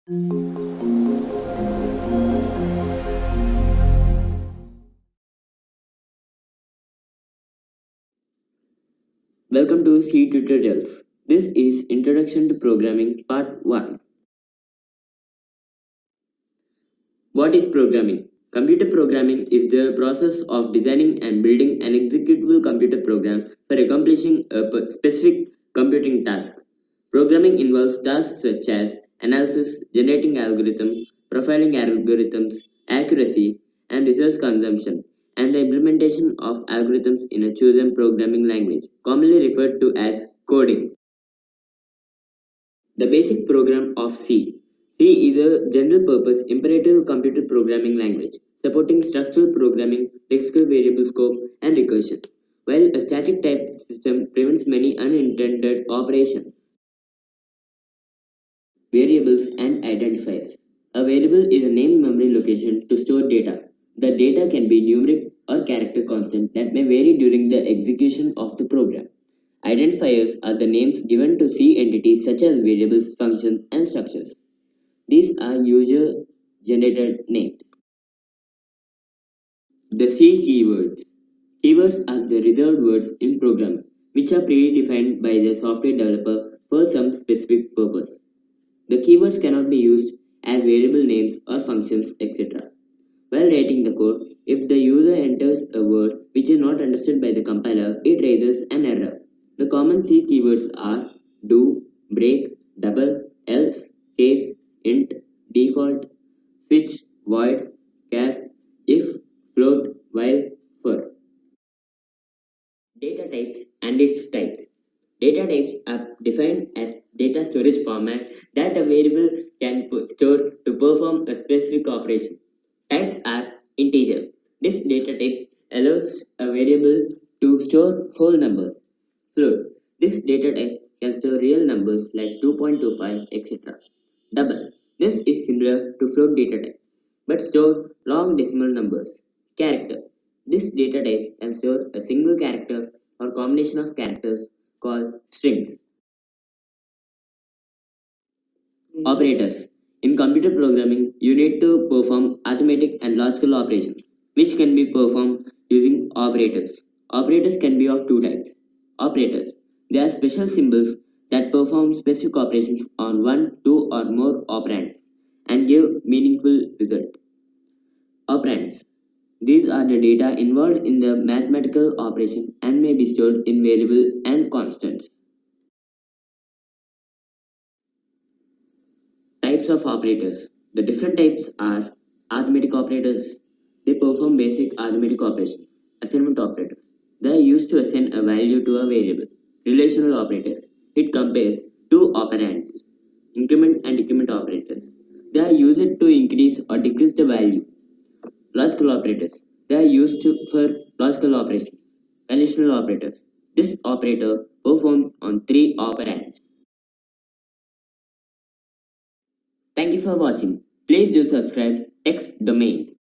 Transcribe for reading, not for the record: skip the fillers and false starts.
Welcome to C Tutorials. This is Introduction to Programming Part 1. What is programming? Computer programming is the process of designing and building an executable computer program for accomplishing a specific computing task. Programming involves tasks such as analysis, generating algorithms, profiling algorithms, accuracy, and resource consumption, and the implementation of algorithms in a chosen programming language, commonly referred to as coding. The basic program of C. C is a general-purpose imperative computer programming language, supporting structural programming, lexical variable scope, and recursion, while a static type system prevents many unintended operations. Variables and identifiers. A variable is a named memory location to store data. The data can be numeric or character constant that may vary during the execution of the program. Identifiers are the names given to C entities such as variables, functions, and structures. These are user-generated names. The C keywords. Keywords are the reserved words in programming, which are predefined by the software developer for some specific purpose. The keywords cannot be used as variable names or functions, etc. While writing the code, if the user enters a word which is not understood by the compiler, it raises an error. The common C keywords are do, break, double, else, case, int, default, switch, void, char, if, float, while, for. Data types and its types. Data types are defined as data storage format that a variable can store to perform a specific operation. Types are integer. This data types allows a variable to store whole numbers. Float. This data type can store real numbers like 2.25, etc. Double. This is similar to float data type, but store long decimal numbers. Character. This data type can store a single character or combination of characters called strings. Operators. In computer programming, you need to perform arithmetic and logical operations, which can be performed using operators. Operators can be of two types. Operators. They are special symbols that perform specific operations on one, two, or more operands and give meaningful result. Operands. These are the data involved in the mathematical operation and may be stored in variable and constants. Types of operators. The different types are arithmetic operators. They perform basic arithmetic operations. Assignment operators. They are used to assign a value to a variable. Relational operators. It compares two operands. Increment and decrement operators. They are used to increase or decrease the value. Logical operators. They are used for logical operations. Conditional operators. This operator performs on three operands. Thank you for watching. Please do subscribe Text Domain.